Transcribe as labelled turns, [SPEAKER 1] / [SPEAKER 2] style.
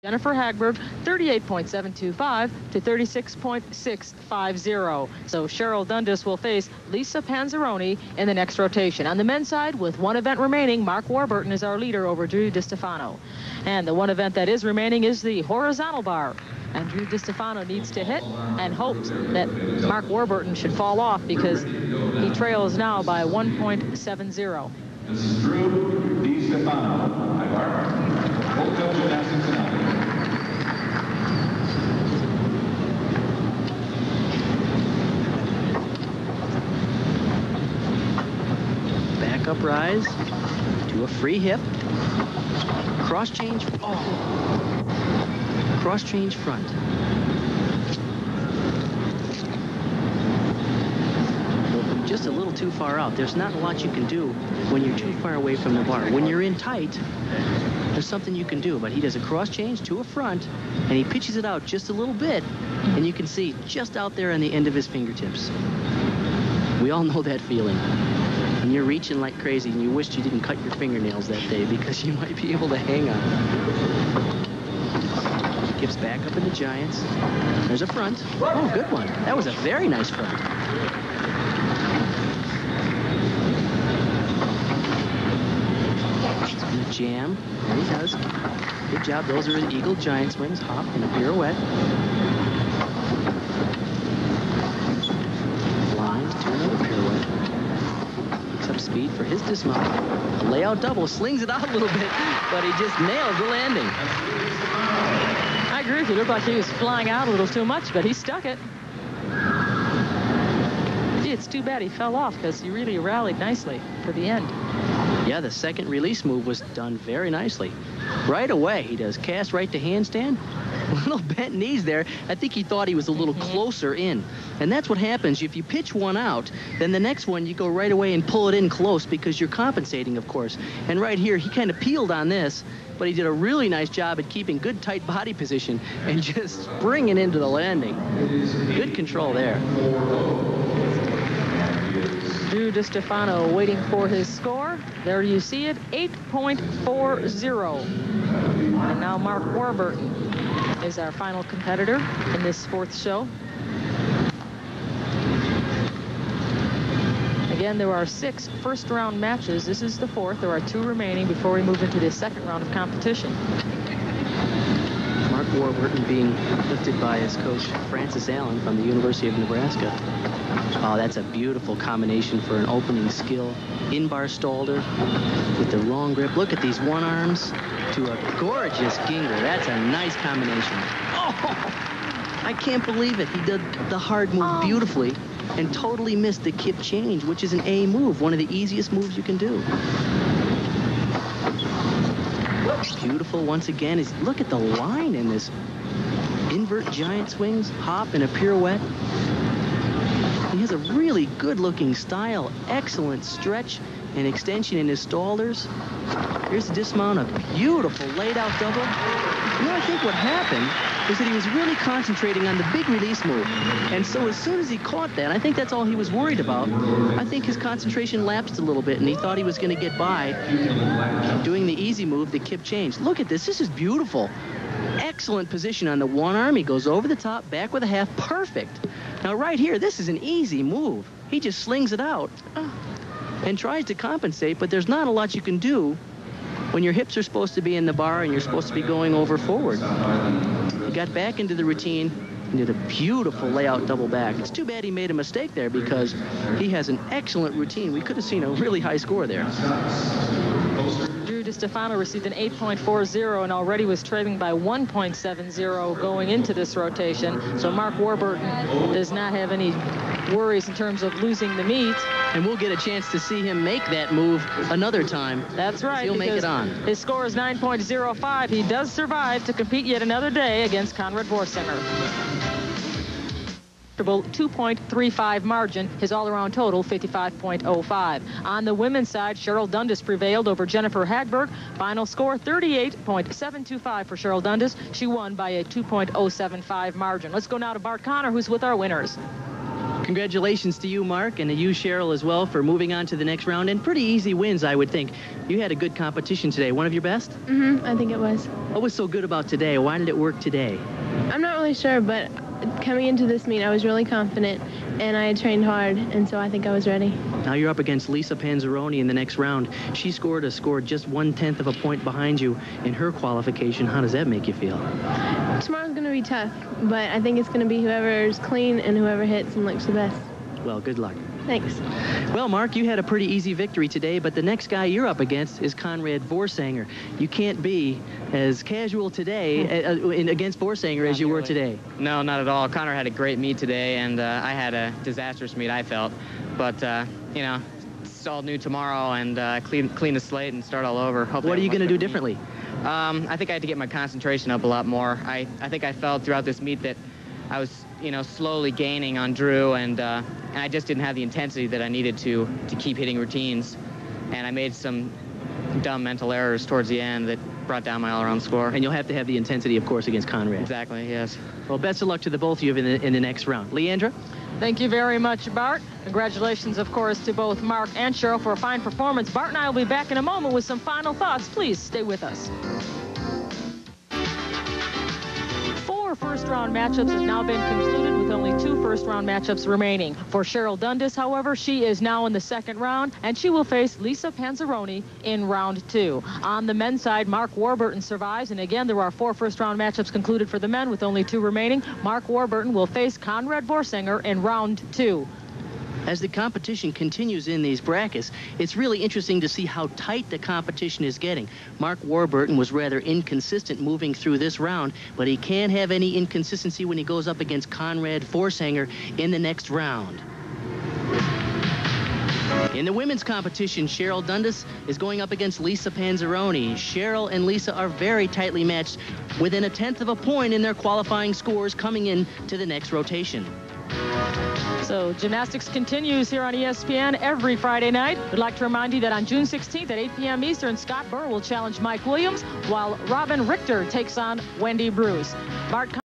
[SPEAKER 1] Jennifer Hagberg, 38.725 to 36.650. So Cheryl Dundas will face Lisa Panzeroni in the next rotation. On the men's side, with one event remaining, Mark Warburton is our leader over Drew Distefano. And the one event that is remaining is the horizontal bar. And Drew Distefano needs to hit and hopes that Mark Warburton should fall off because he trails now by 1.70.
[SPEAKER 2] This is Drew Distefano. Hi, Mark. Warburton Gymnastics tonight.
[SPEAKER 3] Back up rise to a free hip. Cross change. Oh. Cross change front. Just a little too far out. There's not a lot you can do when you're too far away from the bar. When you're in tight, there's something you can do. But he does a cross change to a front, and he pitches it out just a little bit, and you can see just out there on the end of his fingertips. We all know that feeling. And you're reaching like crazy, and you wished you didn't cut your fingernails that day because you might be able to hang on. Gives back up in the Giants. There's a front. Oh, good one. That was a very nice front. Jam. There he does. Good job. Those are his Eagle Giant swings. Hop and a pirouette. Lines to another pirouette. Picks up speed for his dismount. A layout double. Slings it out a little bit, but he just nails the landing.
[SPEAKER 1] I agree with you. It looked like he was flying out a little too much, but he stuck it. Gee, it's too bad he fell off because he really rallied nicely for the end.
[SPEAKER 3] Yeah, the second release move was done very nicely. Right away, he does cast right to handstand. Little bent knees there. I think he thought he was a little closer in. And that's what happens. If you pitch one out, then the next one you go right away and pull it in close because you're compensating, of course. And right here, he kind of peeled on this, but he did a really nice job at keeping good tight body position and just springing into the landing. Good control there.
[SPEAKER 1] Drew Distefano waiting for his score. There you see it, 8.40. And now Mark Warburton is our final competitor in this fourth show. Again, there are 6 first-round matches. This is the fourth. There are 2 remaining before we move into the second round of competition.
[SPEAKER 3] Mark Warburton being lifted by his coach, Francis Allen, from the University of Nebraska. Oh, that's a beautiful combination for an opening skill. In-bar stalder with the wrong grip. Look at these one arms to a gorgeous ginger. That's a nice combination. Oh, I can't believe it. He did the hard move beautifully and totally missed the kip change, which is an A move, one of the easiest moves you can do. Beautiful once again. Look at the line in this. Invert giant swings, hop, and a pirouette. He has a really good-looking style. Excellent stretch and extension in his stallers. Here's the dismount, a beautiful laid-out double. You know, I think what happened is that he was really concentrating on the big release move. And so as soon as he caught that, I think that's all he was worried about. I think his concentration lapsed a little bit, and he thought he was going to get by doing the easy move, the kip change. Look at this. This is beautiful. Excellent position on the one arm. He goes over the top, back with a half. Perfect. Now, right here, this is an easy move. He just slings it out and tries to compensate, but there's not a lot you can do when your hips are supposed to be in the bar and you're supposed to be going over forward. He got back into the routine and did a beautiful layout double back. It's too bad he made a mistake there because he has an excellent routine. We could have seen a really high score there.
[SPEAKER 1] Drew Distefano received an 8.40 and already was trailing by 1.70 going into this rotation. So Mark Warburton does not have any worries in terms of losing the meet.
[SPEAKER 3] And we'll get a chance to see him make that move another time.
[SPEAKER 1] That's right.
[SPEAKER 3] He'll make it on.
[SPEAKER 1] His score is 9.05. He does survive to compete yet another day against Conrad Vorsinger. 2.35 margin, his all-around total 55.05. On the women's side, Cheryl Dundas prevailed over Jennifer Hagberg. Final score 38.725 for Cheryl Dundas. She won by a 2.075 margin. Let's go now to Bart Connor, who's with our winners.
[SPEAKER 3] Congratulations to you, Mark, and to you, Cheryl, as well, for moving on to the next round. And pretty easy wins, I would think. You had a good competition today. One of your best?
[SPEAKER 4] I think it was.
[SPEAKER 3] What was so good about today? Why did it work today?
[SPEAKER 4] I'm not really sure, but coming into this meet, I was really confident, and I had trained hard, and so I think I was ready.
[SPEAKER 3] Now you're up against Lisa Panzeroni in the next round. She scored a score just 1/10 of a point behind you in her qualification. How does that make you feel?
[SPEAKER 4] Tomorrow's going to be tough, but I think it's going to be whoever's clean and whoever hits and looks the best.
[SPEAKER 3] Well, good luck.
[SPEAKER 4] Thanks.
[SPEAKER 3] Well, Mark, you had a pretty easy victory today, but the next guy you're up against is Conrad Vorsanger. You can't be as casual today against Vorsanger as you were today.
[SPEAKER 5] No, not at all. Connor had a great meet today, and I had a disastrous meet, I felt. But, you know, it's all new tomorrow, and clean the slate and start all over. Hopefully
[SPEAKER 3] what are you going to do differently?
[SPEAKER 5] I think I had to get my concentration up a lot more. I think I felt throughout this meet that I was, you know, slowly gaining on Drew, and I just didn't have the intensity that I needed to keep hitting routines. And I made some dumb mental errors towards the end that brought down my all-around score.
[SPEAKER 3] And you'll have to have the intensity, of course, against Conrad.
[SPEAKER 5] Exactly, yes.
[SPEAKER 3] Well, best of luck to the both of you in the next round. Leandra?
[SPEAKER 1] Thank you very much, Bart. Congratulations, of course, to both Mark and Cheryl for a fine performance. Bart and I will be back in a moment with some final thoughts. Please stay with us. 4 first-round matchups have now been concluded with only 2 first-round matchups remaining. For Cheryl Dundas, however, she is now in the second round, and she will face Lisa Panzeroni in round 2. On the men's side, Mark Warburton survives, and again, there are 4 first-round matchups concluded for the men with only 2 remaining. Mark Warburton will face Conrad Vorsanger in round 2.
[SPEAKER 3] As the competition continues in these brackets, it's really interesting to see how tight the competition is getting. Mark Warburton was rather inconsistent moving through this round, but he can't have any inconsistency when he goes up against Conrad Vorsanger in the next round. In the women's competition, Cheryl Dundas is going up against Lisa Panzeroni. Cheryl and Lisa are very tightly matched, within 1/10 of a point in their qualifying scores coming in to the next rotation.
[SPEAKER 1] So gymnastics continues here on ESPN every Friday night. We'd like to remind you that on June 16th at 8 p.m. Eastern, Scott Burr will challenge Mike Williams, while Robin Richter takes on Wendy Bruce. Bart